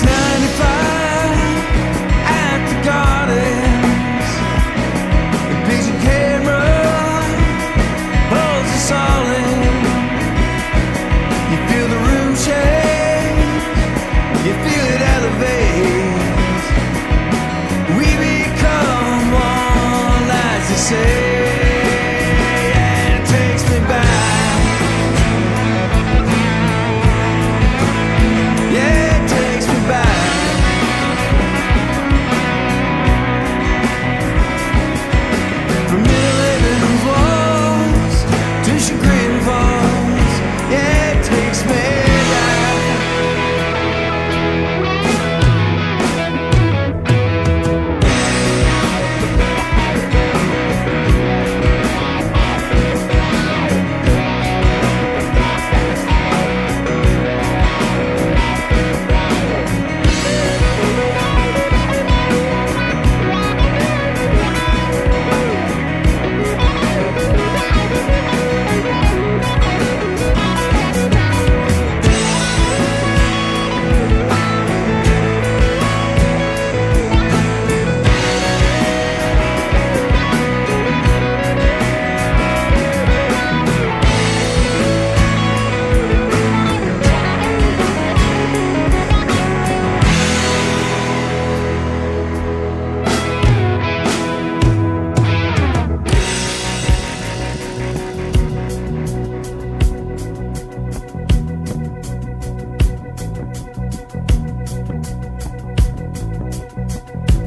95 at the gardens. The picture camera holds us all in. You feel the room shake, you feel it elevate. We become one, as they say. And it takes me back. Yeah, it takes me back. From Middle Haven's walls to Chagrin Falls. Yeah, it takes me back.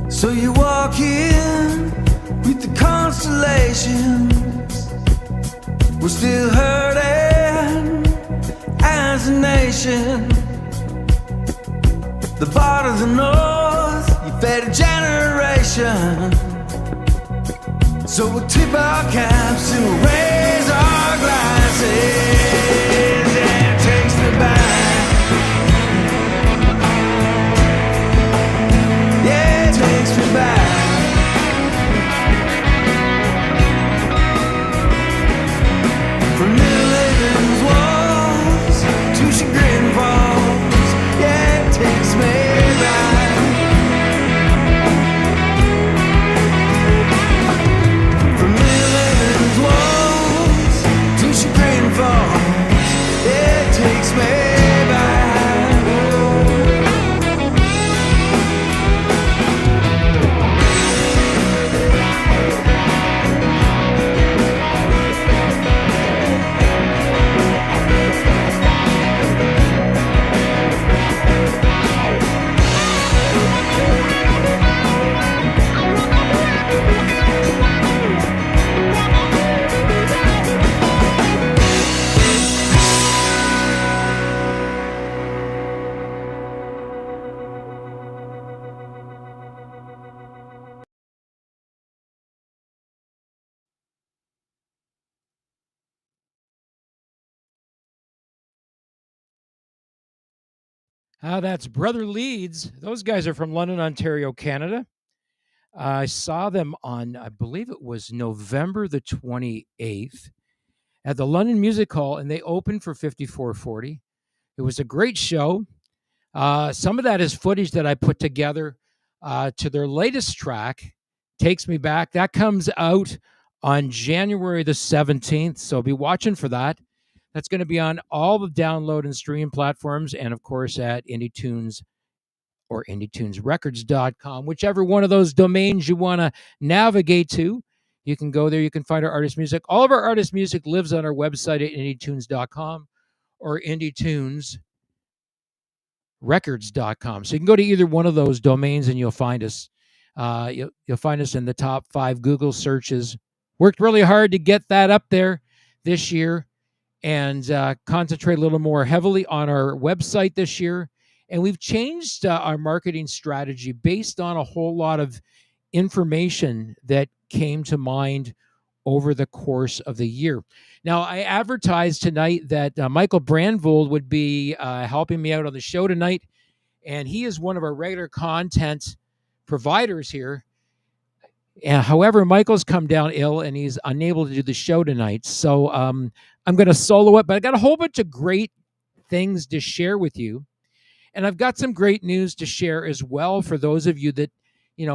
So you walk in with the constellations. We're still hurting as a nation. The part of the north, you fed a generation. So we'll tip our caps and we'll raise our glasses. And it takes me back. Yeah, it takes me back. From Middle Haven's walls to Chagrin Falls. Yeah, it takes me back. From Middle Haven's walls to Chagrin Falls. Yeah, it takes me back. That's Brother Leeds. Those guys are from London, Ontario, Canada. I saw them on, I believe it was November the 28th at the London Music Hall, and they opened for 5440. It was a great show. Some of that is footage that I put together to their latest track, Takes Me Back. That comes out on January the 17th, so be watching for that. That's going to be on all the download and stream platforms, and of course at IndieTunes or IndieTunesRecords.com, whichever one of those domains you want to navigate to. You can go there. You can find our artist music. All of our artist music lives on our website at IndieTunes.com or IndieTunesRecords.com. So you can go to either one of those domains and you'll find us. You'll find us in the top 5 Google searches. Worked really hard to get that up there this year, and concentrate a little more heavily on our website this year. And we've changed our marketing strategy based on a whole lot of information that came to mind over the course of the year. Now, I advertised tonight that Michael Brandvold would be helping me out on the show tonight, and he is one of our regular content providers here. However, Michael's come down ill and he's unable to do the show tonight. So I'm going to solo it, but I got a whole bunch of great things to share with you. And I've got some great news to share as well for those of you that,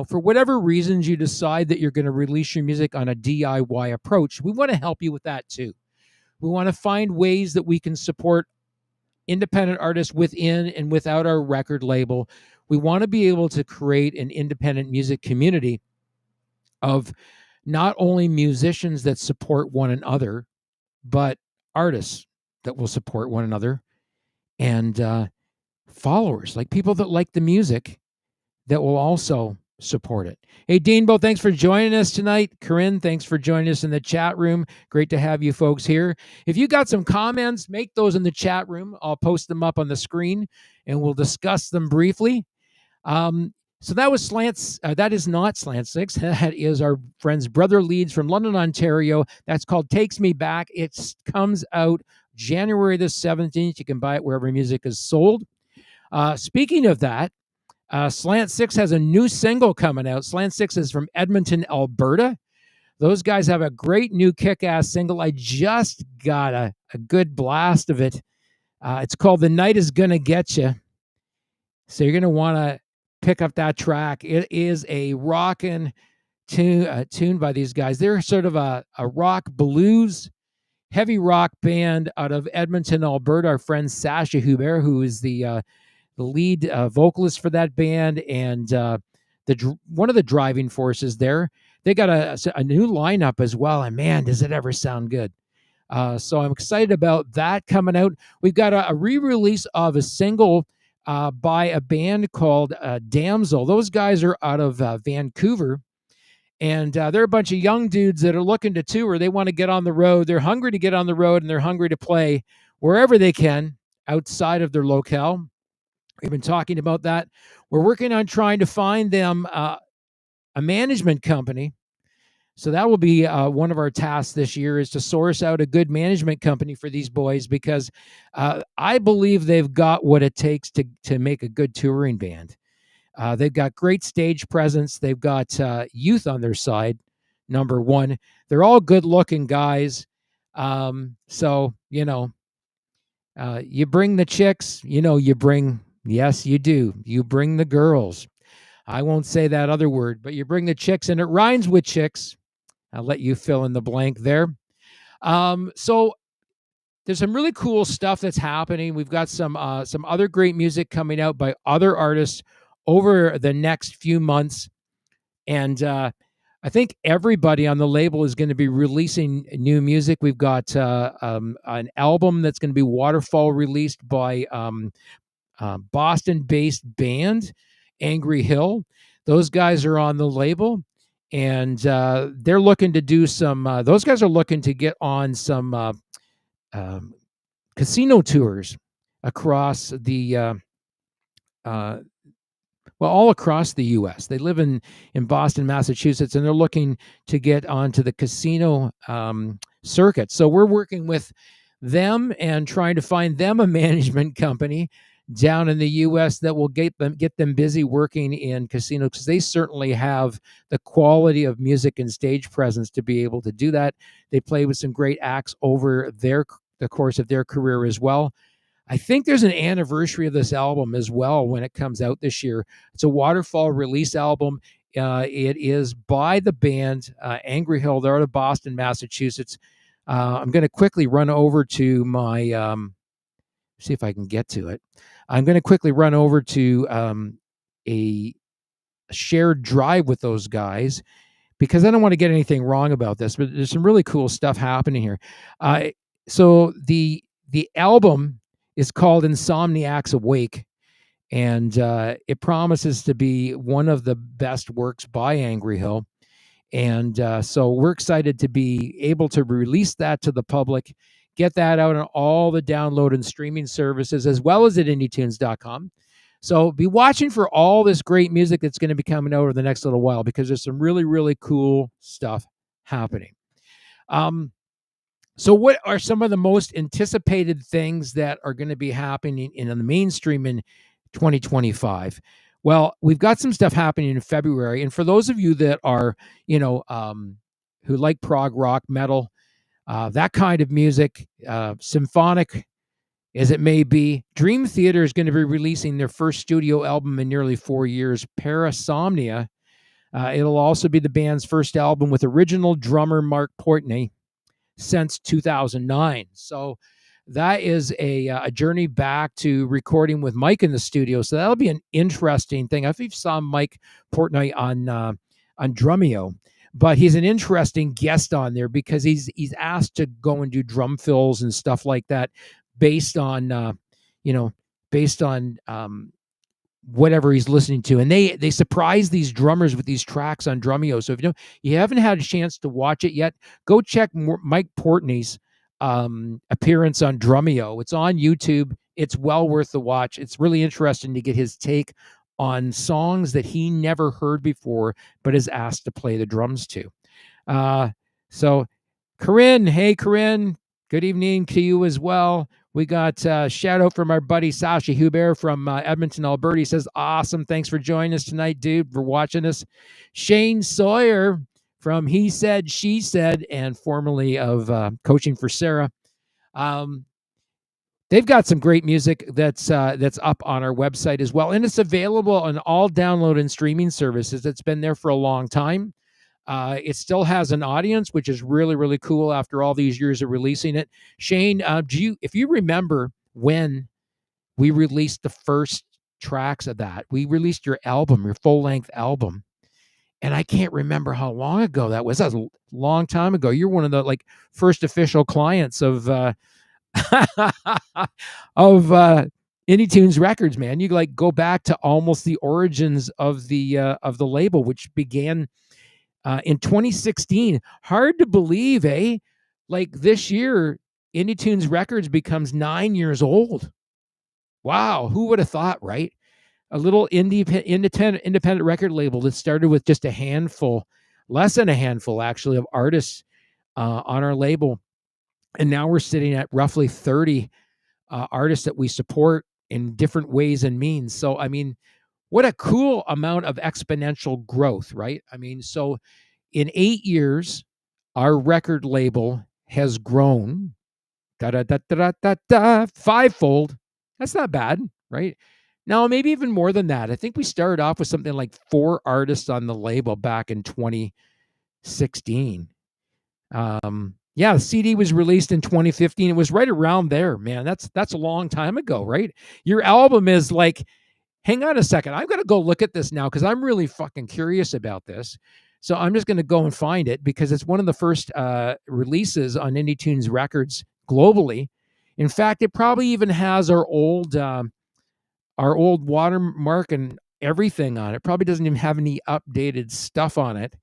for whatever reasons you decide that you're going to release your music on a DIY approach. We want to help you with that too. We want to find ways that we can support independent artists within and without our record label. We want to be able to create an independent music community of not only musicians that support one another, but artists that will support one another, and followers, like people that like the music that will also support it. Hey, Deanbo, thanks for joining us tonight. Corinne, thanks for joining us in the chat room. Great to have you folks here. If you got some comments, make those in the chat room. I'll post them up on the screen and we'll discuss them briefly. So that was Slants. That is not Slant Six. That is our friends Brother Leeds from London, Ontario. That's called Takes Me Back. It comes out January the 17th. You can buy it wherever music is sold. Speaking of that, Slant Six has a new single coming out. Slant Six is from Edmonton, Alberta. Those guys have a great new kick-ass single. I just got a good blast of it. It's called The Night Is Gonna Get You. So you're going to want to pick up that track. It is a rockin' tune by these guys. They're sort of a rock blues, heavy rock band out of Edmonton, Alberta. Our friend Sasha Hubert, who is the lead vocalist for that band and one of the driving forces there. They got a new lineup as well, and man, does it ever sound good. So I'm excited about that coming out. We've got a re-release of a single by a band called Damsel. Those guys are out of Vancouver, and they're a bunch of young dudes that are looking to tour. They want to get on the road. They're hungry to get on the road, and they're hungry to play wherever they can outside of their locale. We've been talking about that. We're working on trying to find them a management company. So that will be one of our tasks this year, is to source out a good management company for these boys, because I believe they've got what it takes to make a good touring band. They've got great stage presence. They've got youth on their side, number one. They're all good-looking guys. So, you bring the chicks, yes, you do. You bring the girls. I won't say that other word, but you bring the chicks, and it rhymes with chicks. I'll let you fill in the blank there. So there's some really cool stuff that's happening. We've got some other great music coming out by other artists over the next few months. And I think everybody on the label is going to be releasing new music. We've got an album that's going to be Waterfall, released by Boston-based band Angry Hill. Those guys are on the label, and they're looking to do some. Those guys are looking to get on some casino tours across the all across the U.S. They live in Boston, Massachusetts, and they're looking to get onto the casino circuit. So we're working with them and trying to find them a management company down in the U.S. that will get them busy working in casinos, because they certainly have the quality of music and stage presence to be able to do that. They play with some great acts over the course of their career as well. I think there's an anniversary of this album as well when it comes out this year. It's a Waterfall release album. It is by the band Angry Hill. They're out of Boston, Massachusetts. I'm going to quickly run over to my see if I can get to it. I'm going to quickly run over to a shared drive with those guys, because I don't want to get anything wrong about this, but there's some really cool stuff happening here. So the album is called Insomniacs Awake, and it promises to be one of the best works by Angry Hill. And so we're excited to be able to release that to the public, get that out on all the download and streaming services, as well as at IndieTunes.com. So be watching for all this great music that's going to be coming out over the next little while, because there's some really, really cool stuff happening. So what are some of the most anticipated things that are going to be happening in the mainstream in 2025? Well, we've got some stuff happening in February. And for those of you that are, who like prog rock, metal, that kind of music, symphonic as it may be, Dream Theater is going to be releasing their first studio album in nearly 4 years, Parasomnia. It'll also be the band's first album with original drummer Mark Portney since 2009. So that is a journey back to recording with Mike in the studio. So that'll be an interesting thing. I think you saw Mike Portnoy on Drumeo, but he's an interesting guest on there because he's asked to go and do drum fills and stuff like that based on you know based on whatever he's listening to, and they surprise these drummers with these tracks on Drumeo. So if you haven't had a chance to watch it yet, go check Mike Portney's appearance on Drumeo. It's on YouTube. It's well worth the watch. It's really interesting to get his take on songs that he never heard before, but is asked to play the drums to. So Corinne, hey Corinne, good evening to you as well. We got a shout out from our buddy Sasha Hubert from Edmonton, Alberta. He says, awesome. Thanks for joining us tonight, dude, for watching us. Shane Sawyer from He Said, She Said, and formerly of Coaching for Sarah. They've got some great music that's up on our website as well. And it's available on all download and streaming services. It's been there for a long time. It still has an audience, which is really, really cool after all these years of releasing it. Shane, if you remember when we released the first tracks of that, we released your album, your full-length album, and I can't remember how long ago that was. That was a long time ago. You're one of the first official clients of of TUNZ Records, man. You go back to almost the origins of the label, which began in 2016. Hard to believe, eh? This year, TUNZ Records becomes 9 years old. Wow, who would have thought, right? A little independent record label that started with just a handful, less than a handful actually, of artists on our label. And now we're sitting at roughly 30 artists that we support in different ways and means. So, I mean, what a cool amount of exponential growth, right? I mean, so in 8 years, our record label has grown fivefold. That's not bad, right? Now, maybe even more than that. I think we started off with something like 4 artists on the label back in 2016. The CD was released in 2015. It was right around there, man. That's a long time ago, right? Your album is hang on a second. I'm going to go look at this now because I'm really fucking curious about this. So I'm just going to go and find it because it's one of the first releases on TUNZ Records globally. In fact, it probably even has our old watermark and everything on it. Probably doesn't even have any updated stuff on it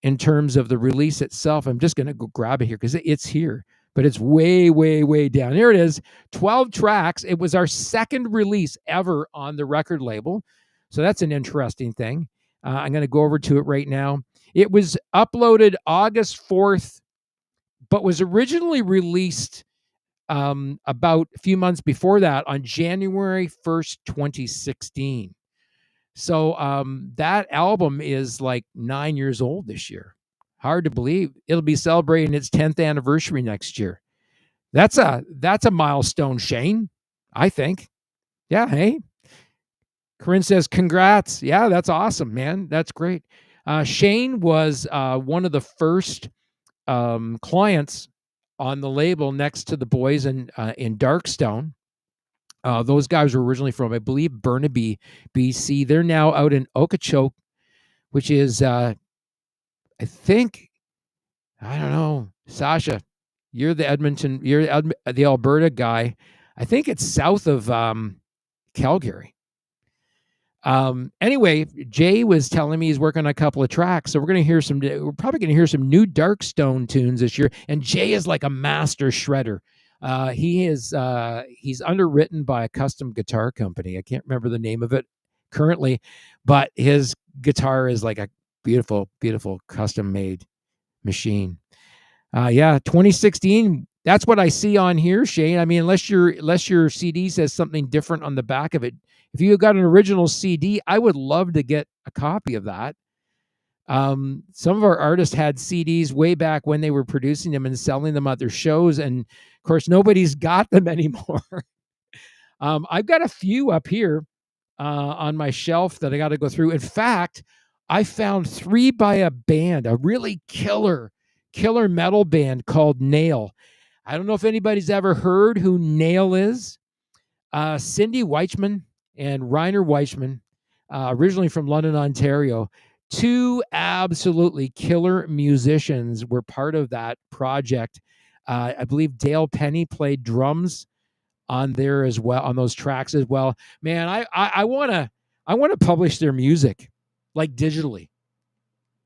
in terms of the release itself. I'm just going to go grab it here because it's here, but it's way, way, way down. There it is, 12 tracks. It was our second release ever on the record label. So that's an interesting thing. I'm going to go over to it right now. It was uploaded August 4th, but was originally released about a few months before that on January 1st, 2016. So that album is 9 years old this year. Hard to believe. It'll be celebrating its 10th anniversary next year. That's a milestone, Shane, I think. Yeah, hey. Corinne says, congrats. Yeah, that's awesome, man. That's great. Shane was one of the first clients on the label next to the boys in Darkstone. Those guys were originally from, I believe, Burnaby, BC. They're now out in Okochoke, which is, I think, I don't know, Sasha, you're the Alberta guy. I think it's south of Calgary. Anyway, Jay was telling me he's working on a couple of tracks, so we're probably going to hear some new Darkstone tunes this year. And Jay is like a master shredder. He's underwritten by a custom guitar company. I can't remember the name of it currently, but his guitar is like a beautiful, beautiful custom made machine. 2016. That's what I see on here, Shane. I mean, unless your CD says something different on the back of it. If you got an original CD, I would love to get a copy of that. Some of our artists had CDs way back when they were producing them and selling them at their shows, and of course, nobody's got them anymore. I've got a few up here on my shelf that I got to go through. In fact, I found 3 by a band, a really killer metal band called Nail. I don't know if anybody's ever heard who Nail is. Cindy Weichman and Reiner Weichman, originally from London, Ontario, 2 absolutely killer musicians were part of that project. I believe Dale Penny played drums on there as well, on those tracks as well. Man, I wanna publish their music like digitally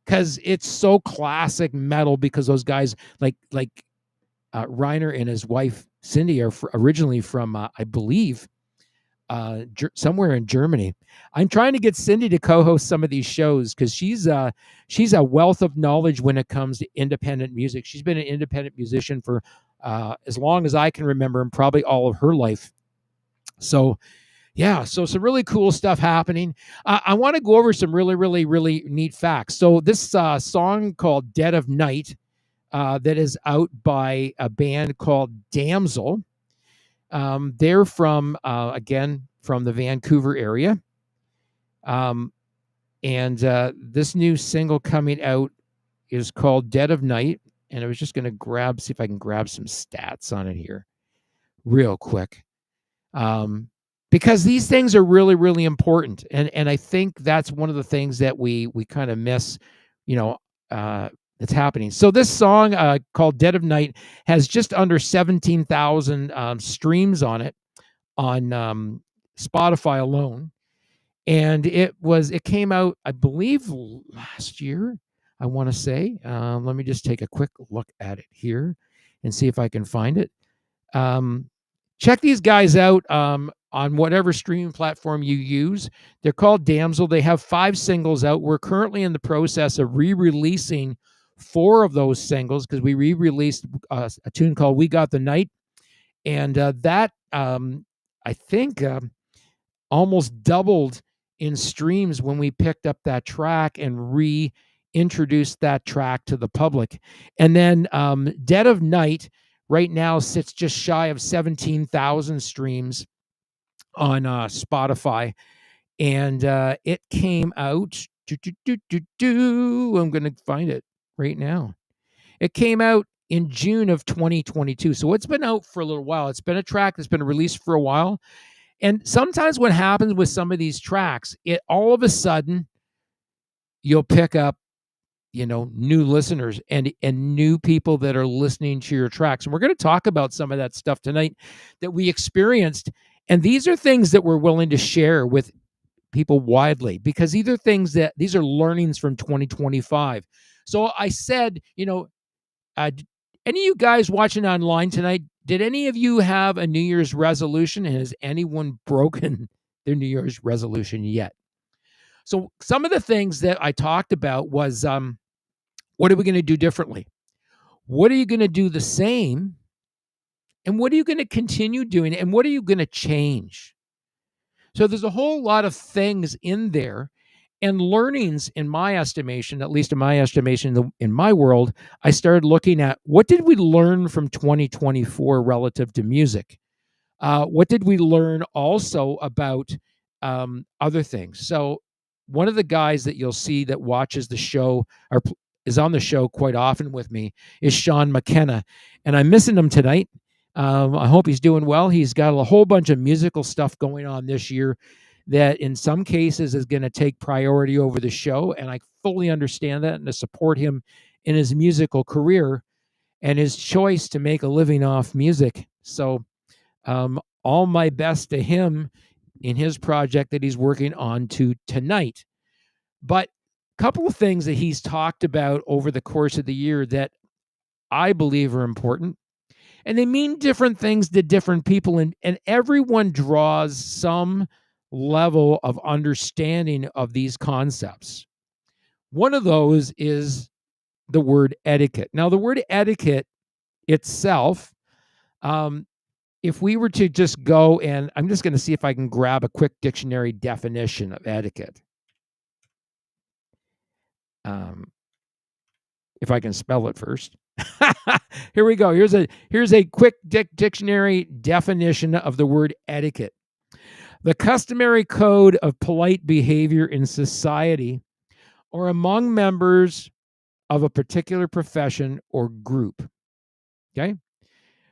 because it's so classic metal. Because those guys like Reiner and his wife Cindy are originally from I believe somewhere in Germany. I'm trying to get Cindy to co-host some of these shows because she's a wealth of knowledge when it comes to independent music. She's been an independent musician for as long as I can remember, and probably all of her life. So yeah, so some really cool stuff happening. I want to go over some really neat facts. So this song called "Dead of Night" that is out by a band called Damsel. They're from again from the Vancouver area, and this new single coming out is called "Dead of Night." And I was just going to see if I can grab some stats on it here, real quick, because these things are really important, and I think that's one of the things that we kind of miss, you know. That's happening. So this song called "Dead of Night" has just under 17,000 streams on it on Spotify alone, and it came out, I believe, last year. I want to say. Let me just take a quick look at it here and see if I can find it. Check these guys out on whatever streaming platform you use. They're called Damsel. They have 5 singles out. We're currently in the process of re-releasing 4 of those singles because we re-released a tune called "We Got the Night," and that I think almost doubled in streams when we picked up that track and reintroduced that track to the public. And then "Dead of Night" right now sits just shy of 17,000 streams on Spotify, and it came out. I'm going to find it right now. It came out in June of 2022, so it's been out for a little while. It's been a track that's been released for a while, and sometimes what happens with some of these tracks, it all of a sudden you'll pick up new listeners and new people that are listening to your tracks. And we're going to talk about some of that stuff tonight that we experienced. And these are things that we're willing to share with people widely, because these are learnings from 2025. So I said, any of you guys watching online tonight, did any of you have a New Year's resolution? And has anyone broken their New Year's resolution yet? So some of the things that I talked about was, what are we going to do differently? What are you going to do the same? And what are you going to continue doing? And what are you going to change? So there's a whole lot of things in there, and learnings, in my estimation, at least in my estimation, in my world, I started looking at what did we learn from 2024 relative to music? What did we learn also about other things? So one of the guys that you'll see that watches the show or is on the show quite often with me is Sean McKenna, and I'm missing him tonight. I hope he's doing well. He's got a whole bunch of musical stuff going on this year that in some cases is going to take priority over the show, and I fully understand that and to support him in his musical career and his choice to make a living off music. So all my best to him in his project that he's working on tonight. But a couple of things that he's talked about over the course of the year that I believe are important, and they mean different things to different people, and everyone draws some level of understanding of these concepts. One of those is the word etiquette. Now, the word etiquette itself, if we were to just go, and I'm just going to see if I can grab a quick dictionary definition of etiquette. If I can spell it first. Here we go. Here's a quick dictionary definition of the word etiquette. The customary code of polite behavior in society or among members of a particular profession or group. Okay.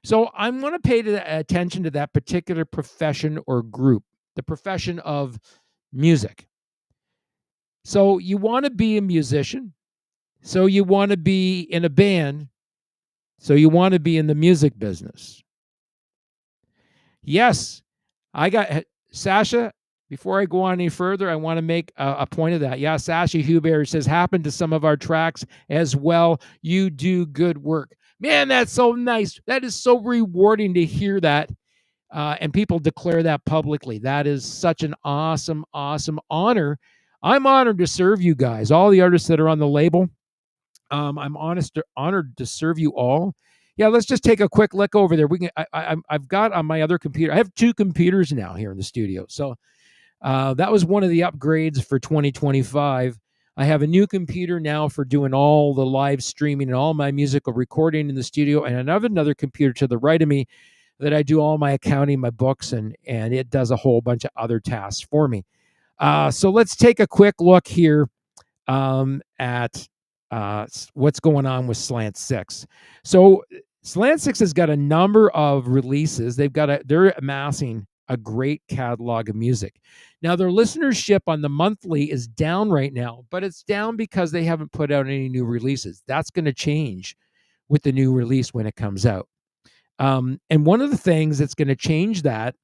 So I'm going to pay attention to that particular profession or group, the profession of music. So you want to be a musician. So you want to be in a band. So you want to be in the music business. Yes, I got Sasha. Before I go on any further, I want to make a point of that. Yeah, Sasha Huber says, happened to some of our tracks as well. You do good work. Man, that's so nice. That is so rewarding to hear that. And people declare that publicly. That is such an awesome, awesome honor. I'm honored to serve you guys, all the artists that are on the label. I'm honored to serve you all. Yeah, let's just take a quick look over there. We can. I've got on my other computer. I have two computers now here in the studio. So that was one of the upgrades for 2025. I have a new computer now for doing all the live streaming and all my musical recording in the studio, and another computer to the right of me that I do all my accounting, my books, and it does a whole bunch of other tasks for me. So let's take a quick look here at what's going on with Slant 6. So Slant 6 has got a number of releases. They're amassing a great catalog of music. Now their listenership on the monthly is down right now, but it's down because they haven't put out any new releases. That's going to change with the new release when it comes out. And one of the things that's going to change that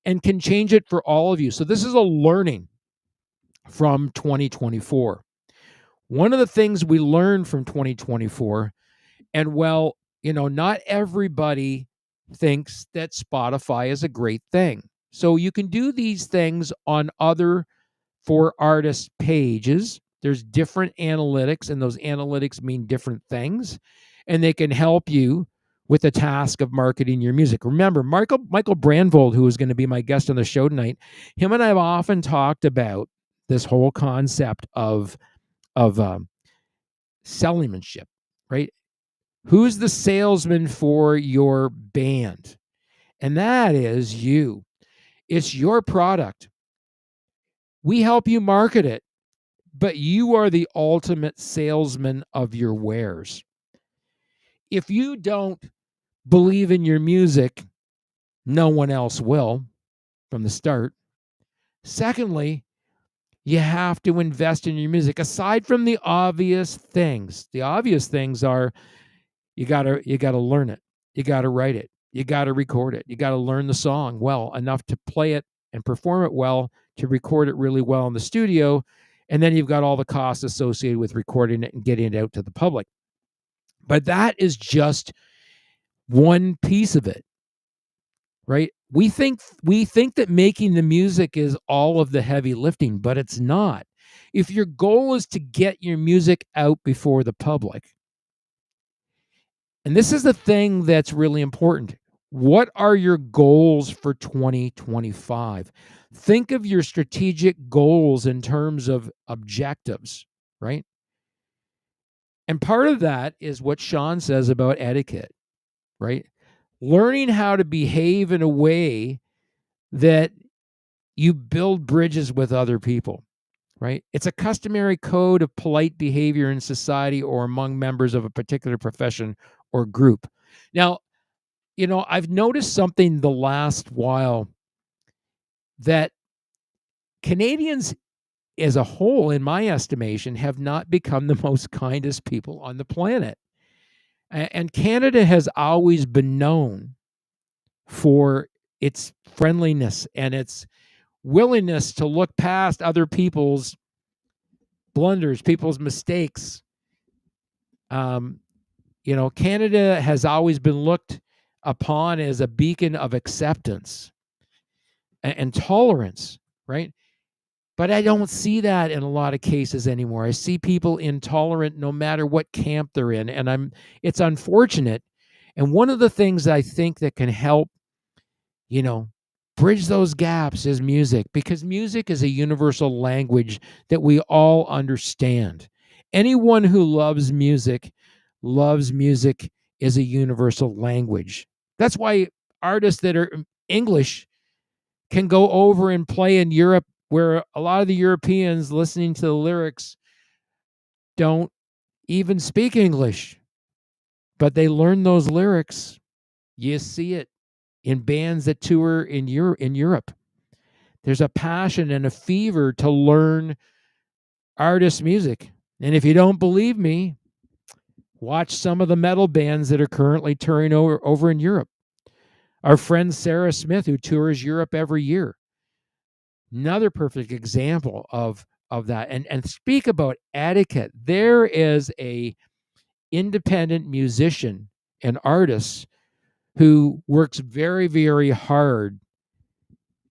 and can change it for all of you. So this is a learning from 2024. One of the things we learned from 2024, and well, not everybody thinks that Spotify is a great thing. So you can do these things on other for artists pages. There's different analytics, and those analytics mean different things, and they can help you with the task of marketing your music. Remember, Michael Brandvold, who is going to be my guest on the show tonight, him and I have often talked about this whole concept of salesmanship, right? Who's the salesman for your band? And that is you. It's your product. We help you market it, but you are the ultimate salesman of your wares. If you don't believe in your music, no one else will from the start. Secondly, you have to invest in your music. Aside from the obvious things are you gotta learn it. You gotta write it. You gotta record it. You gotta learn the song well enough to play it and perform it well, to record it really well in the studio. And then you've got all the costs associated with recording it and getting it out to the public. But that is just one piece of it, right? We think that making the music is all of the heavy lifting, but it's not. If your goal is to get your music out before the public, and this is the thing that's really important. What are your goals for 2025? Think of your strategic goals in terms of objectives, right? And part of that is what Sean says about etiquette, right? Learning how to behave in a way that you build bridges with other people, right? It's a customary code of polite behavior in society or among members of a particular profession or group. Now, I've noticed something the last while, that Canadians as a whole, in my estimation, have not become the most kindest people on the planet. And Canada has always been known for its friendliness and its willingness to look past other people's blunders, people's mistakes. Canada has always been looked upon as a beacon of acceptance and tolerance, right? But I don't see that in a lot of cases anymore. I see people intolerant no matter what camp they're in, and it's unfortunate. And one of the things I think that can help, bridge those gaps is music, because music is a universal language that we all understand. Anyone who loves music is a universal language. That's why artists that are English can go over and play in Europe, where a lot of the Europeans listening to the lyrics don't even speak English, but they learn those lyrics. You see it in bands that tour in Europe. There's a passion and a fever to learn artist music. And if you don't believe me, watch some of the metal bands that are currently touring over in Europe. Our friend Sarah Smith, who tours Europe every year, another perfect example of that. And speak about etiquette. There is a independent musician and artist who works very, very hard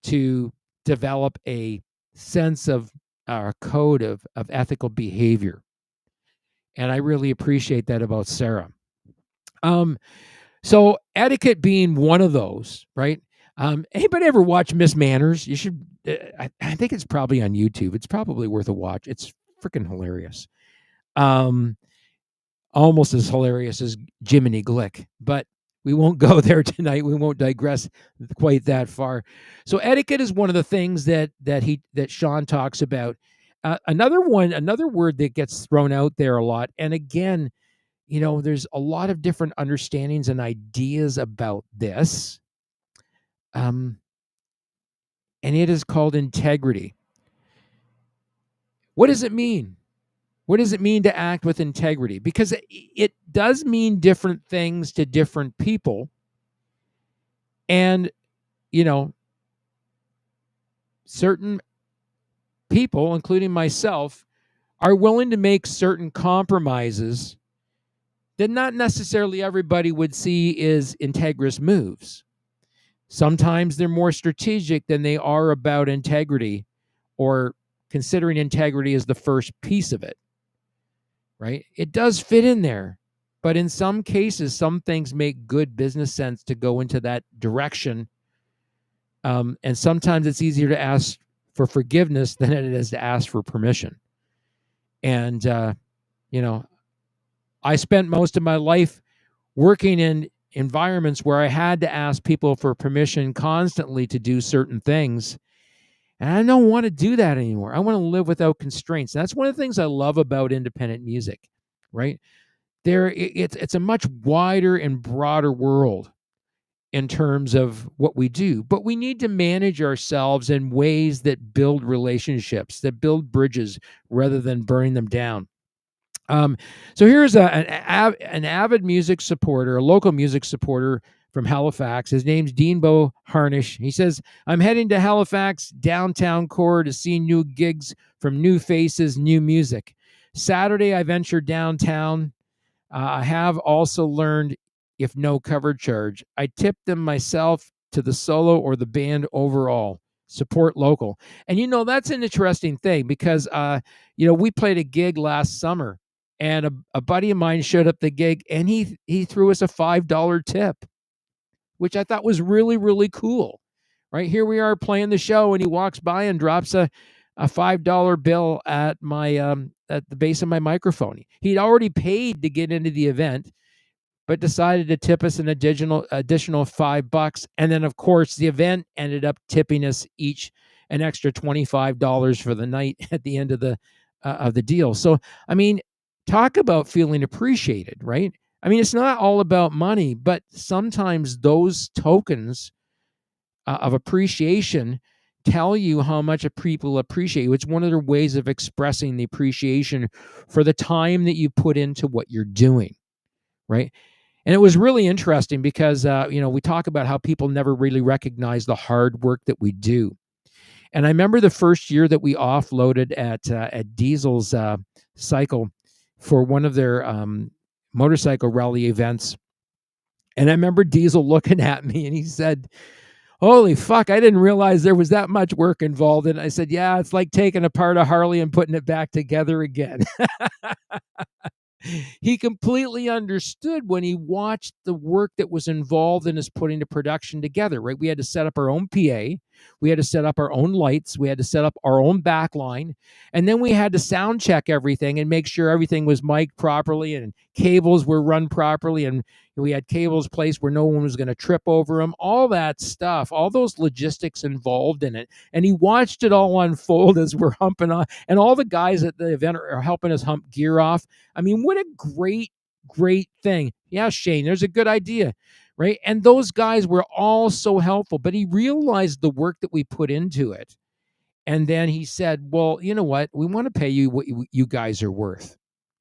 to develop a sense of code of ethical behavior. And I really appreciate that about Sarah. So etiquette being one of those, right? Anybody ever watch Miss Manners? You should. I think it's probably on YouTube. It's probably worth a watch. It's freaking hilarious. Almost as hilarious as Jiminy Glick, but we won't go there tonight. We won't digress quite that far. So etiquette is one of the things that Sean talks about. Another word that gets thrown out there a lot, and again, there's a lot of different understandings and ideas about this. And it is called integrity. What does it mean? What does it mean to act with integrity? Because it does mean different things to different people. And, certain people, including myself, are willing to make certain compromises that not necessarily everybody would see as integrous moves. Sometimes they're more strategic than they are about integrity, or considering integrity as the first piece of it, right? It does fit in there, but in some cases, some things make good business sense to go into that direction. And sometimes it's easier to ask for forgiveness than it is to ask for permission. And, I spent most of my life working in environments where I had to ask people for permission constantly to do certain things. And I don't want to do that anymore. I want to live without constraints. And that's one of the things I love about independent music, right? It's a much wider and broader world in terms of what we do, but we need to manage ourselves in ways that build relationships, that build bridges rather than burning them down. So here's an avid music supporter, a local music supporter from Halifax. His name's Deanbo Harnish. He says, I'm heading to Halifax downtown core to see new gigs from new faces, new music. Saturday, I ventured downtown. I have also learned, if no cover charge, I tip them myself to the solo or the band overall. Support local. And that's an interesting thing because we played a gig last summer, and a buddy of mine showed up the gig, and he threw us a $5 tip, which I thought was really, really cool. Right here we are playing the show, and he walks by and drops a $5 bill at the base of my microphone. He'd already paid to get into the event, but decided to tip us an additional $5. And then, of course, the event ended up tipping us each an extra $25 for the night at the end of the deal. So, talk about feeling appreciated, right? It's not all about money, but sometimes those tokens of appreciation tell you how much people appreciate you. It's one of their ways of expressing the appreciation for the time that you put into what you're doing, right? And it was really interesting because, we talk about how people never really recognize the hard work that we do. And I remember the first year that we offloaded at Diesel's cycle for one of their motorcycle rally events. And I remember Diesel looking at me and he said, holy fuck, I didn't realize there was that much work involved. And I said, yeah, it's like taking apart a Harley and putting it back together again. He completely understood when he watched the work that was involved in us putting the production together, right? We had to set up our own PA. We had to set up our own lights. We had to set up our own back line. And then we had to sound check everything and make sure everything was mic'd properly and cables were run properly. And we had cables placed where no one was going to trip over them. All that stuff, all those logistics involved in it. And he watched it all unfold as we're humping on. And all the guys at the event are helping us hump gear off. I mean, what a great thing. Yeah, Shane, there's a good idea, right? And those guys were all so helpful, but he realized the work that we put into it. And then he said, well, you know what? We want to pay you what you guys are worth,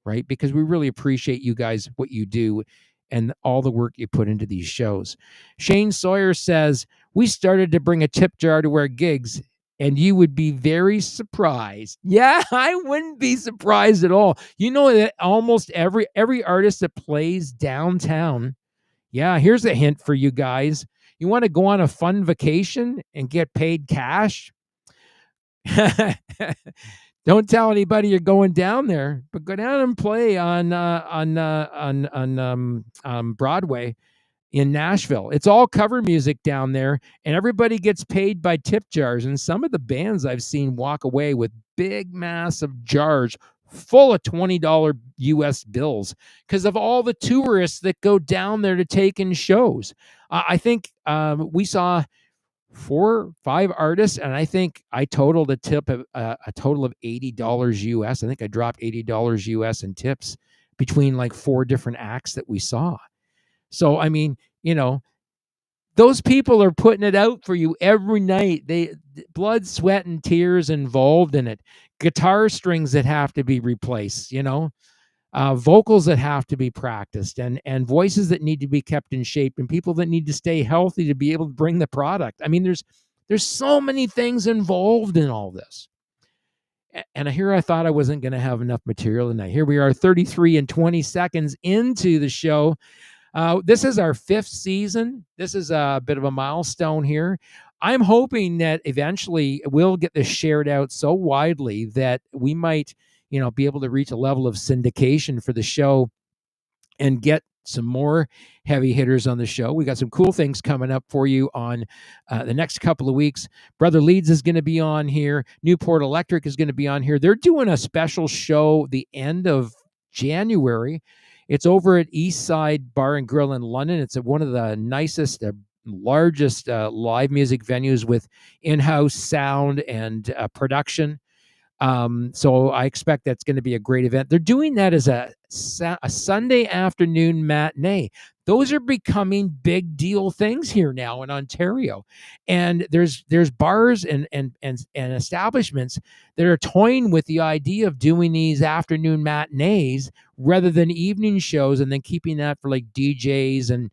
right? Because we really appreciate you guys, what you do, and all the work you put into these shows. Shane Sawyer says, we started to bring a tip jar to our gigs, and you would be very surprised. Yeah, I wouldn't be surprised at all. You know that almost every artist that plays downtown, yeah, here's a hint for you guys. You want to go on a fun vacation and get paid cash? Don't tell anybody you're going down there, but go down and play on Broadway in Nashville. It's all cover music down there, and everybody gets paid by tip jars. And some of the bands I've seen walk away with big, massive jars full of $20 US bills because of all the tourists that go down there to take in shows. I think we saw 4-5 artists, and I think I totaled a tip of a total of $80 US. I think I dropped $80 US in tips between like 4 different acts that we saw. So I mean, those people are putting it out for you every night. They blood, sweat, and tears involved in it. Guitar strings that have to be replaced, vocals that have to be practiced, and voices that need to be kept in shape, and people that need to stay healthy to be able to bring the product. I mean, there's so many things involved in all this. And here I thought I wasn't going to have enough material tonight. Here we are, 33 and 20 seconds into the show. This is our 5th season. This is a bit of a milestone here. I'm hoping that eventually we'll get this shared out so widely that we might, be able to reach a level of syndication for the show and get some more heavy hitters on the show. We got some cool things coming up for you on the next couple of weeks. Brother Leeds is going to be on here. Newport Electric is going to be on here. They're doing a special show the end of January. It's over at East Side Bar and Grill in London. It's one of the nicest, largest live music venues with in-house sound and production. So I expect that's going to be a great event. They're doing that as a Sunday afternoon matinee. Those are becoming big deal things here now in Ontario, and there's bars and establishments that are toying with the idea of doing these afternoon matinees rather than evening shows, and then keeping that for like DJs and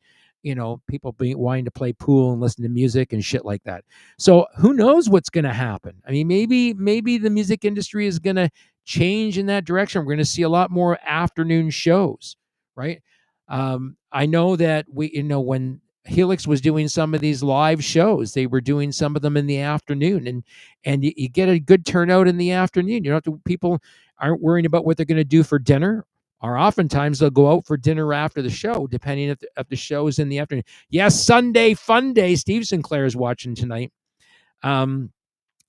people wanting to play pool and listen to music and shit like that. So who knows what's going to happen? I mean, maybe the music industry is going to change in that direction. We're going to see a lot more afternoon shows, right? I know that when Helix was doing some of these live shows, they were doing some of them in the afternoon, and you get a good turnout in the afternoon. People aren't worrying about what they're going to do for dinner. Or oftentimes they'll go out for dinner after the show, depending if the show is in the afternoon. Yes, Sunday Fun Day. Steve Sinclair is watching tonight.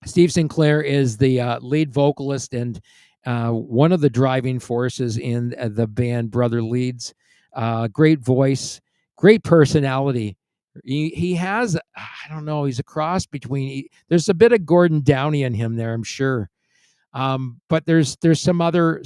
Steve Sinclair is the lead vocalist and one of the driving forces in the band Brother Leeds. Great voice, great personality. He has, I don't know, he's a cross between. There's a bit of Gordon Downey in him there, I'm sure. But there's some other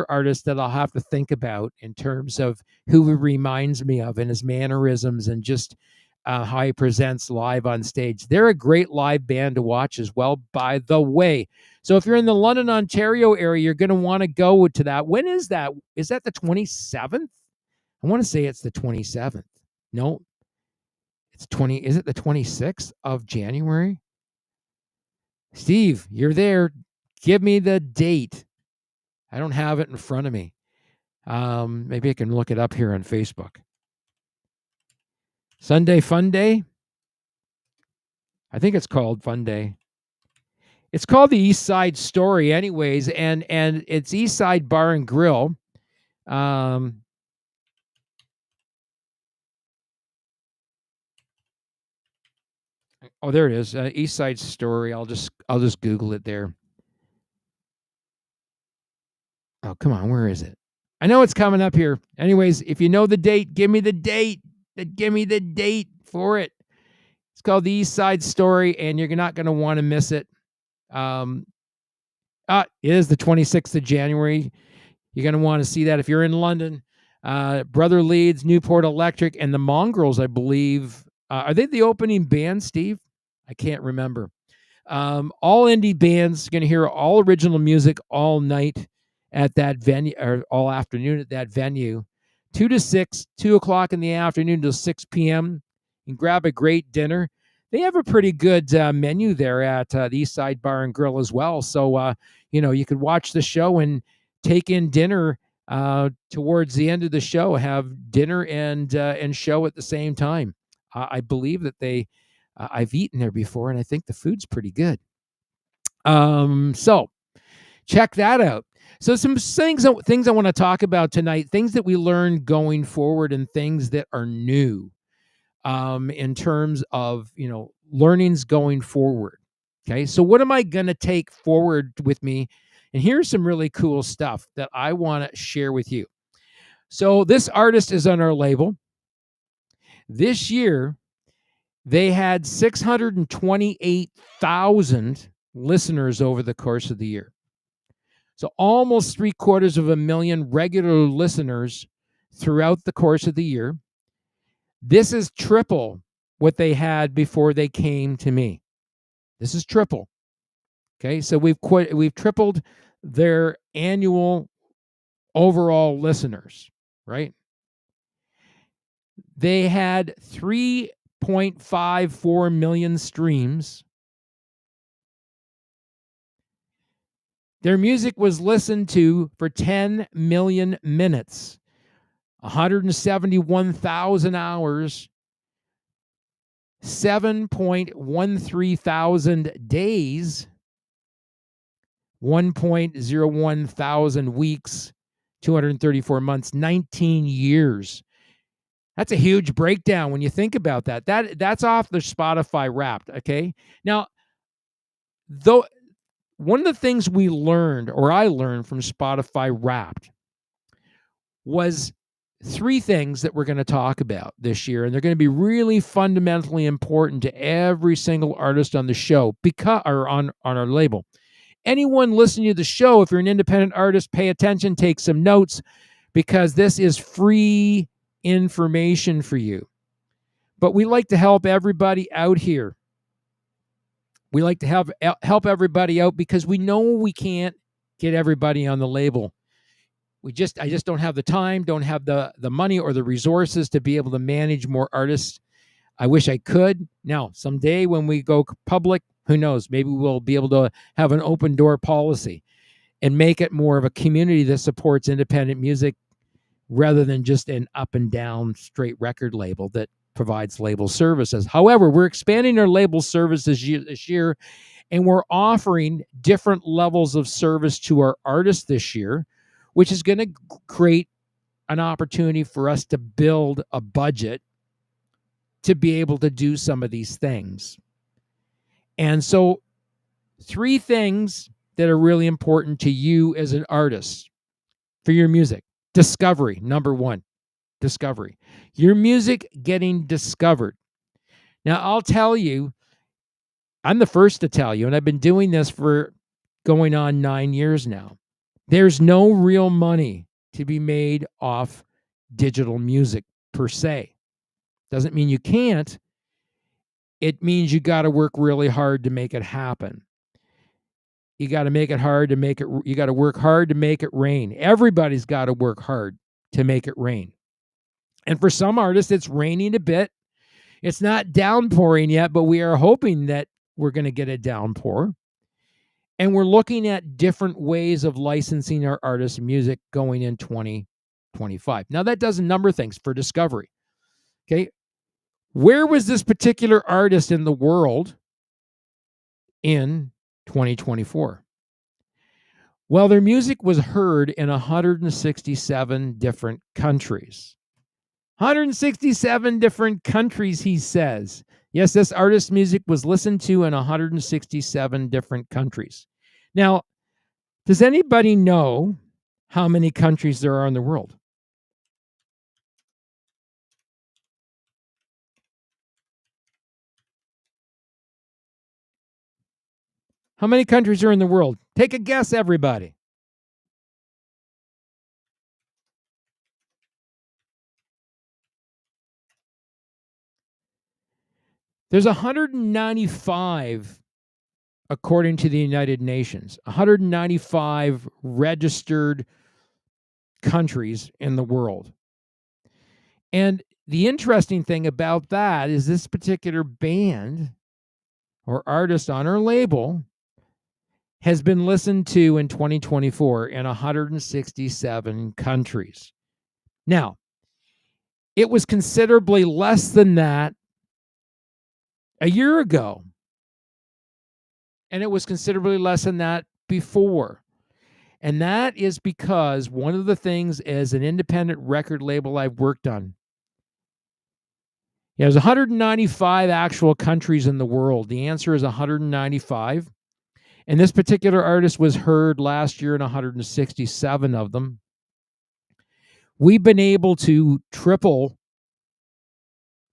artists that I'll have to think about in terms of who he reminds me of and his mannerisms and just how he presents live on stage. They're a great live band to watch as well, by the way. So if you're in the London, Ontario area, you're going to want to go to that. When is that? Is that the 27th? I want to say it's the 27th. No, it's 20. Is it the 26th of January? Steve, you're there. Give me the date. I don't have it in front of me. Maybe I can look it up here on Facebook. Sunday Fun Day? I think it's called Fun Day. It's called the East Side Story anyways, and it's East Side Bar and Grill. Oh, there it is. East Side Story. I'll just Google it there. Oh, come on. Where is it? I know it's coming up here. Anyways, if you know the date, give me the date. Give me the date for it. It's called the East Side Story, and you're not going to want to miss it. It is the 26th of January. You're going to want to see that if you're in London. Brother Leeds, Newport Electric, and the Mongrels, I believe. Are they the opening band, Steve? I can't remember. All indie bands, going to hear all original music all night at that venue, or all afternoon at that venue. 2 to 6, 2 o'clock in the afternoon till 6 p.m. You can grab a great dinner. They have a pretty good menu there at the East Side Bar and Grill as well. So, you could watch the show and take in dinner towards the end of the show, have dinner and show at the same time. I believe that I've eaten there before, and I think the food's pretty good. So check that out. So some things I want to talk about tonight, things that we learned going forward and things that are new in terms of, learnings going forward. Okay. So what am I going to take forward with me? And here's some really cool stuff that I want to share with you. So this artist is on our label. This year, they had 628,000 listeners over the course of the year. So almost 750,000 regular listeners throughout the course of the year. This is triple what they had before they came to me. This is triple. Okay, so we've tripled their annual overall listeners, right? They had 3.54 million streams. Their music was listened to for 10 million minutes, 171,000 hours, 7.13 thousand days, 1.01 thousand weeks, 234 months, 19 years. That's a huge breakdown when you think about that. That's off the Spotify Wrapped, okay? Now, though, one of the things we learned, or I learned from Spotify Wrapped, was 3 things that we're going to talk about this year, and they're going to be really fundamentally important to every single artist on the show, or on our label. Anyone listening to the show, if you're an independent artist, pay attention, take some notes, because this is free information for you. But we like to help everybody out here. We like to help everybody out because we know we can't get everybody on the label. I just don't have the time, don't have the money or the resources to be able to manage more artists. I wish I could. Now, someday when we go public, who knows, maybe we'll be able to have an open door policy and make it more of a community that supports independent music rather than just an up and down straight record label that provides label services. However, we're expanding our label services this year, and we're offering different levels of service to our artists this year, which is going to create an opportunity for us to build a budget to be able to do some of these things. And so 3 things that are really important to you as an artist for your music. Discovery, number 1. Discovery. Your music getting discovered. Now, I'll tell you, I'm the first to tell you, and I've been doing this for going on 9 years now. There's no real money to be made off digital music per se. Doesn't mean you can't. It means you got to work really hard to make it happen. You got to make it hard to make it. You got to work hard to make it rain. Everybody's got to work hard to make it rain. And for some artists, it's raining a bit. It's not downpouring yet, but we are hoping that we're going to get a downpour. And we're looking at different ways of licensing our artists' music going in 2025. Now, that does a number of things for discovery. Okay. Where was this particular artist in the world in 2024? Well, their music was heard in 167 different countries. 167 different countries, he says. Yes, this artist's music was listened to in 167 different countries. Now, does anybody know how many countries there are in the world? How many countries are in the world? Take a guess, everybody. There's 195 according to the United Nations, 195 registered countries in the world. And the interesting thing about that is this particular band or artist on our label has been listened to in 2024 in 167 countries. Now, it was considerably less than that a year ago, and it was considerably less than that before. And that is because one of the things as an independent record label I've worked on, there's 195 actual countries in the world. The answer is 195. And this particular artist was heard last year in 167 of them. We've been able to triple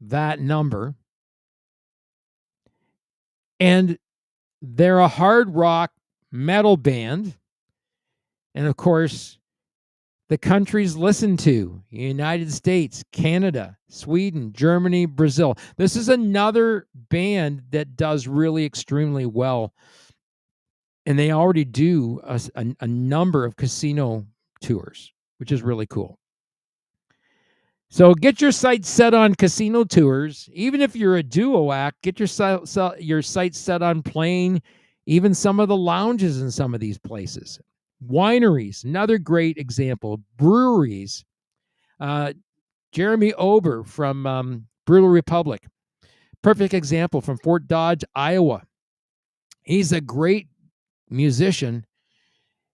that number. And they're a hard rock metal band. And of course, the countries listened to United States, Canada, Sweden, Germany, Brazil. This is another band that does really extremely well. And they already do a number of casino tours, which is really cool. So get your sights set on casino tours. Even if you're a duo act, get your sights set on playing even some of the lounges in some of these places. Wineries, another great example. Breweries. Jeremy Ober from Brewery Republic. Perfect example from Fort Dodge, Iowa. He's a great musician,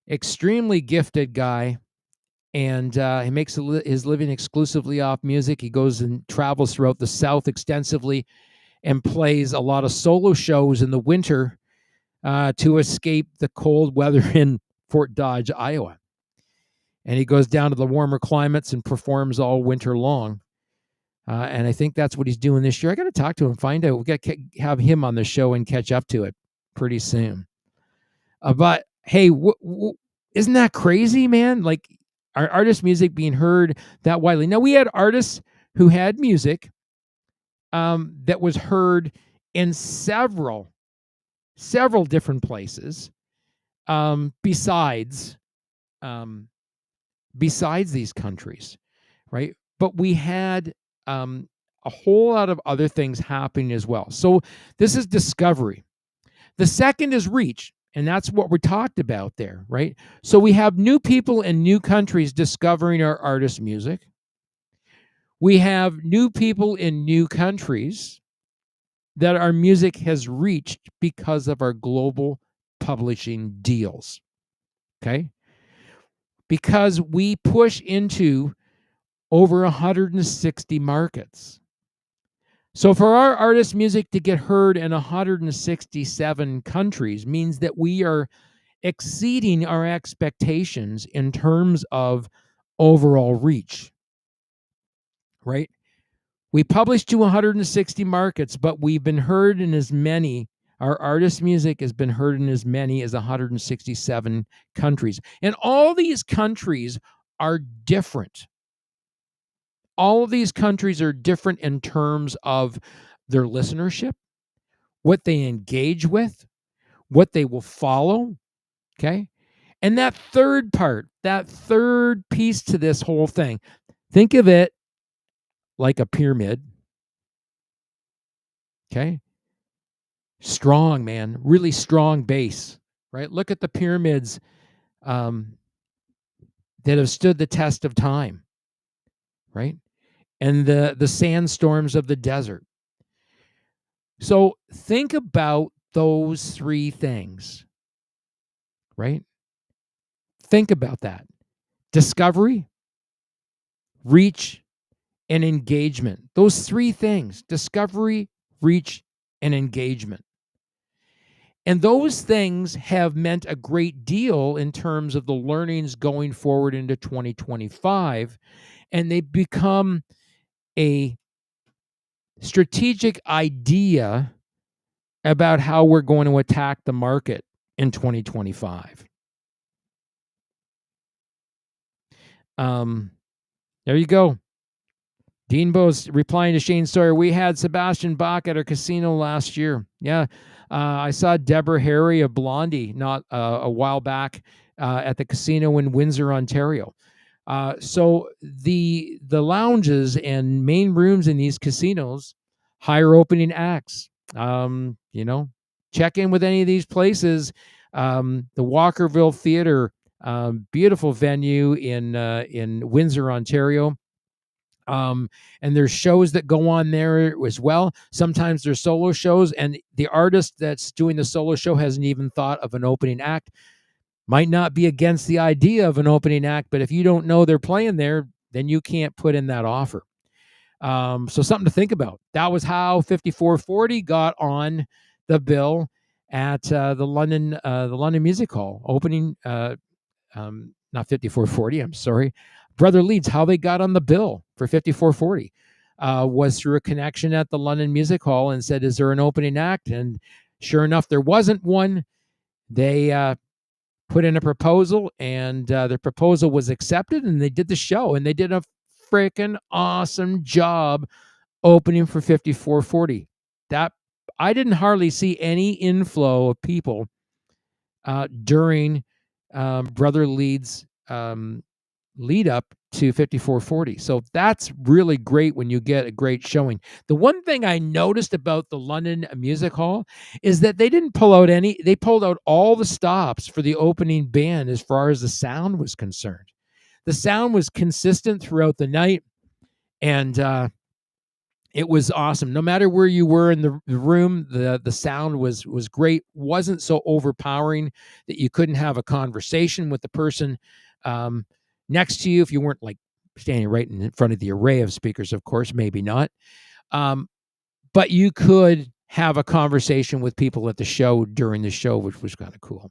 extremely gifted guy, and he makes his living exclusively off music. He goes and travels throughout the South extensively and plays a lot of solo shows in the winter to escape the cold weather in Fort Dodge, Iowa. And he goes down to the warmer climates and performs all winter long. And I think that's what he's doing this year. I got to talk to him, find out. We got to have him on the show and catch up to it pretty soon. But hey, isn't that crazy, man? Like our artist music being heard that widely. Now we had artists who had music that was heard in several different places besides these countries, right? But we had a whole lot of other things happening as well. So this is discovery. The second is reach, and that's what we talked about there, right? So we have new people in new countries discovering our artist music. We have new people in new countries that our music has reached because of our global publishing deals, okay? Because we push into over 160 markets. So for our artist music to get heard in 167 countries means that we are exceeding our expectations in terms of overall reach, right? We publish to 160 markets, but we've been heard in as many, our artist music has been heard in as many as 167 countries. And all these countries are different. All of these countries are different in terms of their listenership, what they engage with, what they will follow, okay? And that third part, that third piece to this whole thing, think of it like a pyramid, okay? Strong, man, really strong base, right? Look at the pyramids that have stood the test of time, right? And the sandstorms of the desert. So think about those three things, right? Think about that. Discovery, reach, and engagement. Those three things, discovery, reach, and engagement. And those things have meant a great deal in terms of the learnings going forward into 2025. And they've become a strategic idea about how we're going to attack the market in 2025. There you go. Dean Bose replying to Shane Sawyer, we had Sebastian Bach at our casino last year. Yeah. I saw Deborah Harry of Blondie not a while back at the casino in Windsor, Ontario. So the lounges and main rooms in these casinos hire opening acts. Check in with any of these places. The Walkerville Theater, beautiful venue in Windsor, Ontario. And there's shows that go on there as well. Sometimes there's solo shows, and the artist that's doing the solo show hasn't even thought of an opening act. Might not be against the idea of an opening act, but if you don't know they're playing there, then you can't put in that offer. So something to think about. That was how 5440 got on the bill at the London Music Hall opening. Not 5440, I'm sorry. Brother Leeds, how they got on the bill for 5440 was through a connection at the London Music Hall and said, is there an opening act? And sure enough, there wasn't one. They put in a proposal, and their proposal was accepted, and they did the show, and they did a freaking awesome job opening for 5440. That I didn't hardly see any inflow of people during Brother Leeds' lead up to 5440. So that's really great when you get a great showing. The one thing I noticed about the London Music Hall is that they didn't pull out they pulled out all the stops for the opening band as far as the sound was concerned. The sound was consistent throughout the night, and it was awesome. No matter where you were in the room, the sound was great. Wasn't so overpowering that you couldn't have a conversation with the person next to you if you weren't like standing right in front of the array of speakers. Of course, maybe not. But you could have a conversation with people at the show during the show, which was kind of cool.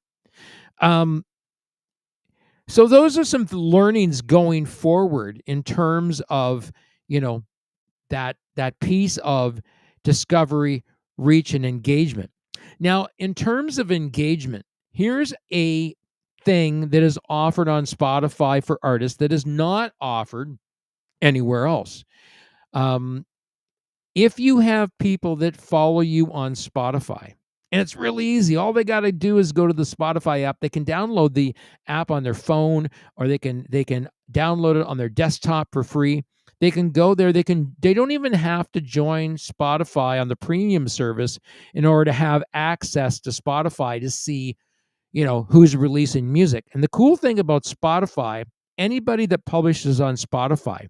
So those are some learnings going forward in terms of, that piece of discovery, reach, and engagement. Now, in terms of engagement, here's a thing that is offered on Spotify for artists that is not offered anywhere else. If you have people that follow you on Spotify, and it's really easy, all they got to do is go to the Spotify app. They can download the app on their phone, or they can download it on their desktop for free. They can go there. They don't even have to join Spotify on the premium service in order to have access to Spotify to see, who's releasing music. And the cool thing about Spotify, anybody that publishes on Spotify,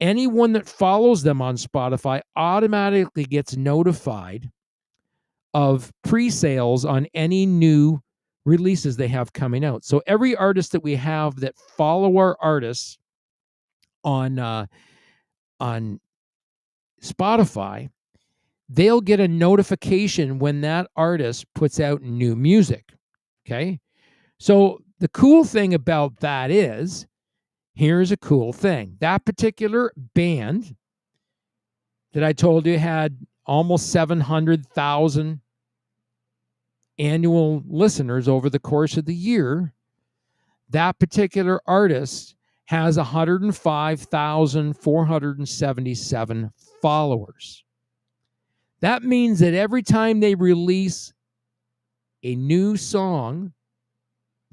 anyone that follows them on Spotify automatically gets notified of pre-sales on any new releases they have coming out. So every artist that we have that follow our artists on Spotify, they'll get a notification when that artist puts out new music. Okay. So the cool thing about that is, here's a cool thing. That particular band that I told you had almost 700,000 annual listeners over the course of the year, that particular artist has 105,477 followers. That means that every time they release a new song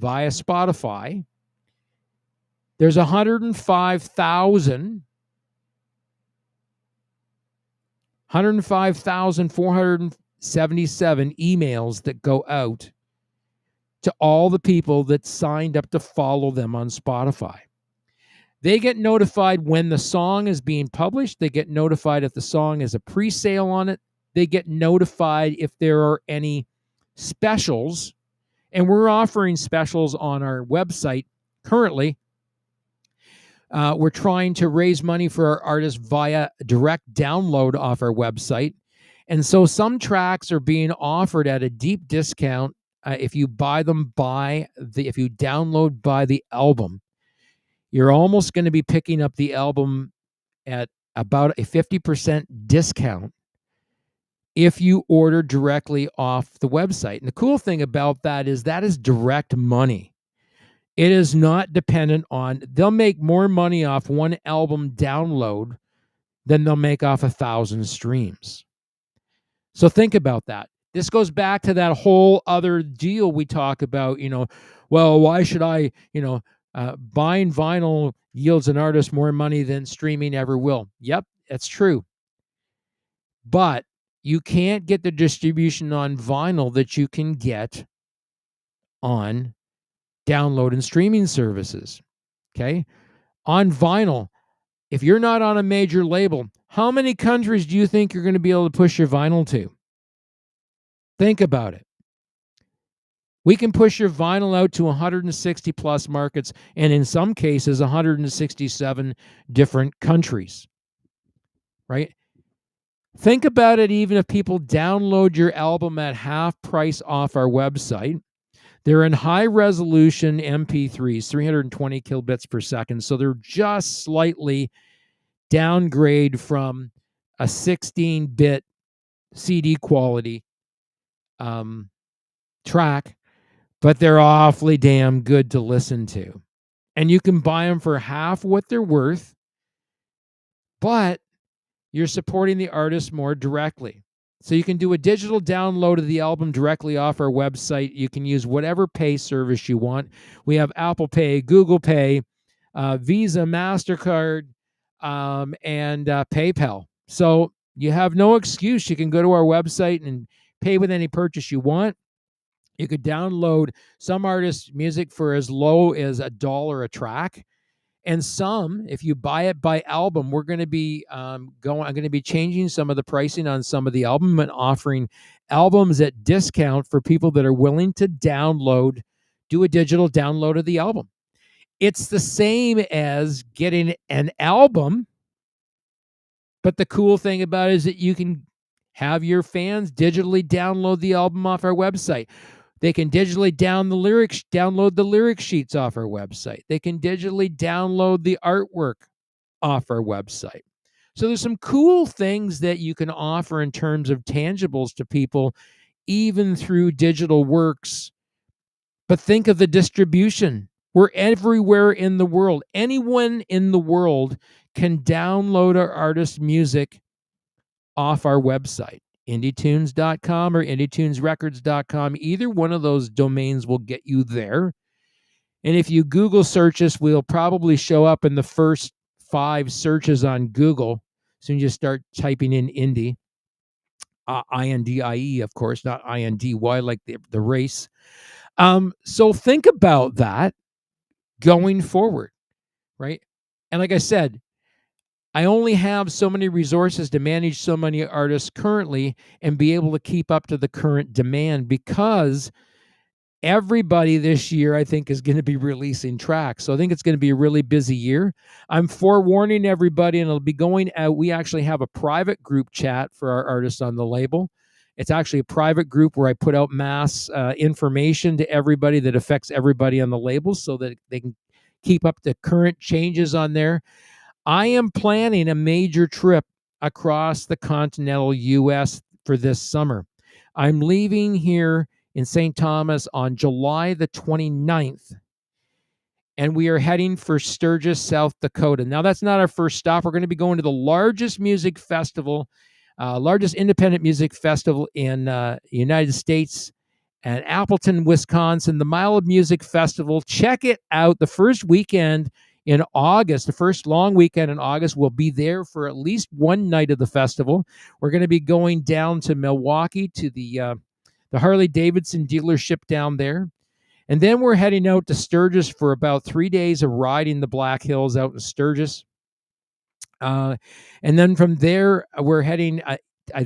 via Spotify, there's 105,477 emails that go out to all the people that signed up to follow them on Spotify. They get notified when the song is being published. They get notified if the song is a pre-sale on it. They get notified if there are any specials. And we're offering specials on our website currently. We're trying to raise money for our artists via direct download off our website. And so some tracks are being offered at a deep discount if you if you download by the album. You're almost going to be picking up the album at about a 50% discount if you order directly off the website. And the cool thing about that is direct money. It is not dependent on, they'll make more money off one album download than they'll make off 1,000 streams. So think about that. This goes back to that whole other deal we talk about, well, why should I, buying vinyl yields an artist more money than streaming ever will. Yep, that's true. But you can't get the distribution on vinyl that you can get on download and streaming services. Okay? On vinyl, if you're not on a major label, how many countries do you think you're going to be able to push your vinyl to? Think about it. We can push your vinyl out to 160 plus markets, and in some cases, 167 different countries, right? Think about it. Even if people download your album at half price off our website, they're in high resolution MP3s, 320 kilobits per second. So they're just slightly downgrade from a 16-bit CD quality track, but they're awfully damn good to listen to. And you can buy them for half what they're worth, but you're supporting the artist more directly. So you can do a digital download of the album directly off our website. You can use whatever pay service you want. We have Apple Pay, Google Pay, Visa, MasterCard, and PayPal. So you have no excuse. You can go to our website and pay with any purchase you want. You could download some artists' music for as low as $1 a track. And some, if you buy it by album, we're going to be I'm going to be changing some of the pricing on some of the album and offering albums at discount for people that are willing to do a digital download of the album. It's the same as getting an album, but the cool thing about it is that you can have your fans digitally download the album off our website. They can digitally download the lyric sheets off our website. They can digitally download the artwork off our website. So there's some cool things that you can offer in terms of tangibles to people, even through digital works. But think of the distribution. We're everywhere in the world. Anyone in the world can download our artist's music off our website. IndieTunes.com or IndieTunesRecords.com. Either one of those domains will get you there. And if you Google search us, we'll probably show up in the first 5 searches on Google. As soon as you start typing in indie, I-N-D-I-E, of course, not I-N-D-Y like the race. So think about that going forward, right? And like I said, I only have so many resources to manage so many artists currently and be able to keep up to the current demand, because everybody this year, I think, is going to be releasing tracks. So I think it's going to be a really busy year. I'm forewarning everybody, and it'll be going out. We actually have a private group chat for our artists on the label. It's actually a private group where I put out mass information to everybody that affects everybody on the label so that they can keep up to current changes on there. I am planning a major trip across the continental U.S. for this summer. I'm leaving here in St. Thomas on July the 29th, and we are heading for Sturgis, South Dakota. Now, that's not our first stop. We're going to be going to the largest music festival, largest independent music festival in the United States, at Appleton, Wisconsin, the Mile of Music Festival. Check it out. The first weekend in August, the first long weekend in August, we'll be there for at least one night of the festival. We're going to be going down to Milwaukee to the Harley-Davidson dealership down there. And then we're heading out to Sturgis for about 3 days of riding the Black Hills out in Sturgis. And then from there, we're heading, I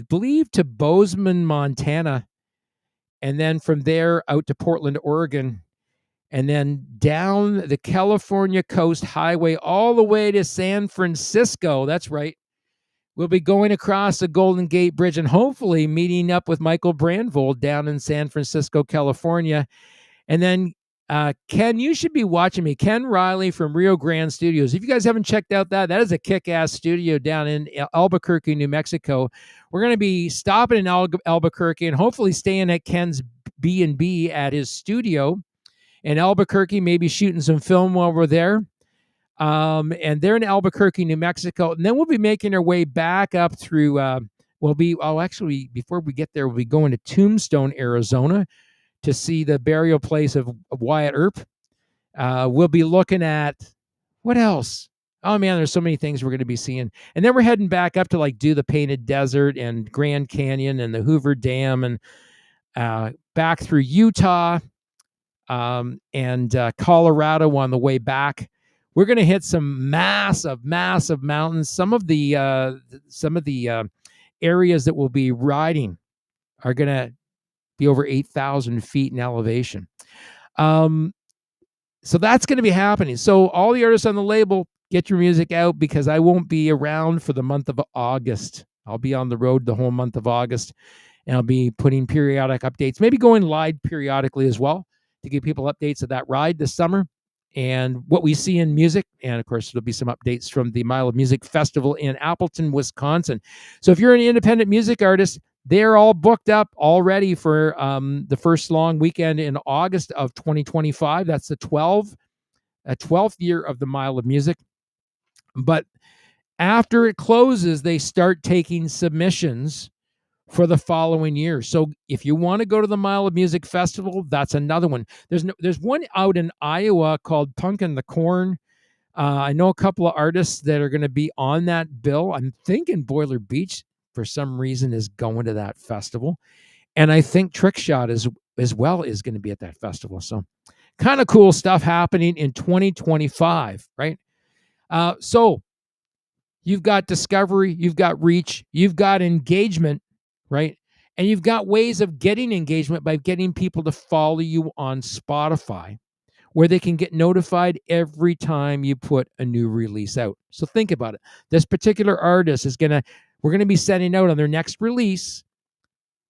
believe, to Bozeman, Montana. And then from there out to Portland, Oregon. And then down the California Coast Highway all the way to San Francisco. That's right. We'll be going across the Golden Gate Bridge and hopefully meeting up with Michael Brandvold down in San Francisco, California. And then Ken, you should be watching me. Ken Riley from Rio Grande Studios. If you guys haven't checked out that is a kick-ass studio down in Albuquerque, New Mexico. We're going to be stopping in Albuquerque and hopefully staying at Ken's B&B at his studio in Albuquerque, maybe shooting some film while we're there. And they're in Albuquerque, New Mexico. And then we'll be making our way back up through, actually, before we get there, we'll be going to Tombstone, Arizona to see the burial place of Wyatt Earp. We'll be looking at, what else? Oh, man, there's so many things we're going to be seeing. And then we're heading back up to like do the Painted Desert and Grand Canyon and the Hoover Dam and back through Utah and Colorado on the way back. We're going to hit some massive mountains. Some of the areas that we'll be riding are going to be over 8,000 feet in elevation. So that's going to be happening. So all the artists on the label, get your music out because I won't be around for the month of August. I'll be on the road the whole month of August, and I'll be putting periodic updates, maybe going live periodically as well to give people updates of that ride this summer and what we see in music. And of course, there'll be some updates from the Mile of Music Festival in Appleton, Wisconsin. So if you're an independent music artist, they're all booked up already for the first long weekend in August of 2025. That's the 12th year of the Mile of Music. But after it closes, they start taking submissions for the following year. So if you want to go to the Mile of Music Festival, that's another one. There's one out in Iowa called Punkin' the Corn. I know a couple of artists that are going to be on that bill. I'm thinking Boiler Beach, for some reason, is going to that festival. And I think Trickshot as well is going to be at that festival. So kind of cool stuff happening in 2025, right? So you've got discovery, you've got reach, you've got engagement, right? And you've got ways of getting engagement by getting people to follow you on Spotify, where they can get notified every time you put a new release out. So think about it. This particular artist we're going to be sending out on their next release,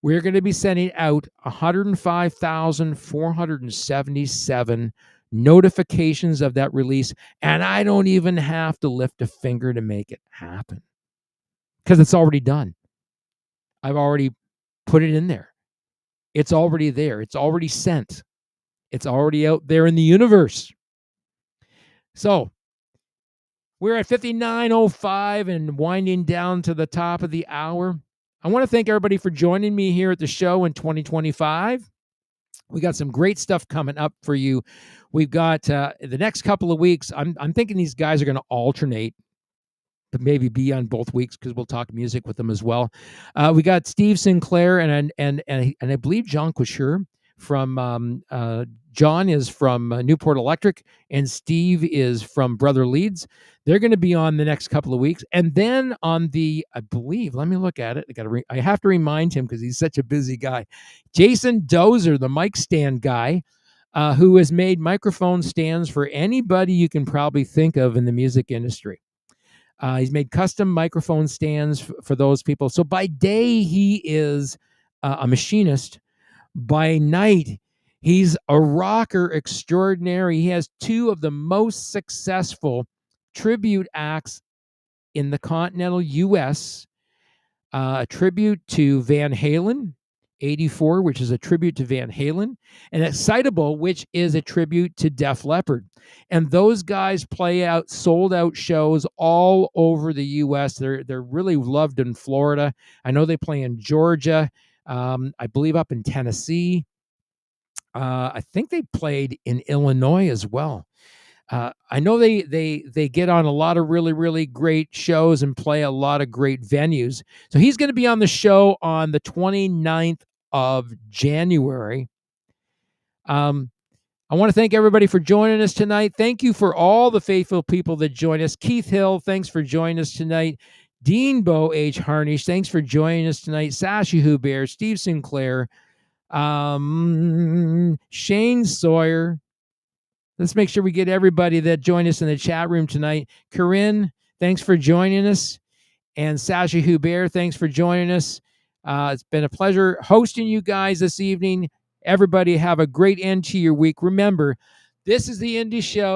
we're going to be sending out 105,477 notifications of that release. And I don't even have to lift a finger to make it happen because it's already done. I've already put it in there. It's already there. It's already sent. It's already out there in the universe. So we're at 59:05 and winding down to the top of the hour. I want to thank everybody for joining me here at the show in 2025. We got some great stuff coming up for you. We've got the next couple of weeks. I'm thinking these guys are going to alternate, to maybe be on both weeks because we'll talk music with them as well. We got Steve Sinclair and I believe John Couture from John is from Newport Electric and Steve is from Brother Leeds. They're going to be on the next couple of weeks. And then on I believe, let me look at it. I have to remind him because he's such a busy guy. Jason Dozer, the mic stand guy, who has made microphone stands for anybody you can probably think of in the music industry. He's made custom microphone stands for those people. So by day, he is a machinist. By night, he's a rocker extraordinary. He has two of the most successful tribute acts in the continental U.S. A tribute to Van Halen, 84, which is a tribute to Van Halen, and Excitable, which is a tribute to Def Leppard. And those guys play out sold-out shows all over the U.S. They're really loved in Florida. I know they play in Georgia. I believe up in Tennessee. I think they played in Illinois as well. I know they get on a lot of really, really great shows and play a lot of great venues. So he's going to be on the show on the 29th of January. I want to thank everybody for joining us tonight. Thank you for all the faithful people that join us. Keith Hill, thanks for joining us tonight. Dean Bo H. Harnish, thanks for joining us tonight. Sasha Hubert, Steve Sinclair, Shane Sawyer. Let's make sure we get everybody that joined us in the chat room tonight. Corinne, thanks for joining us. and Sasha Hubert. Thanks for joining us. It's been a pleasure hosting you guys this evening. Everybody have a great end to your week. Remember, this is the Indie Show.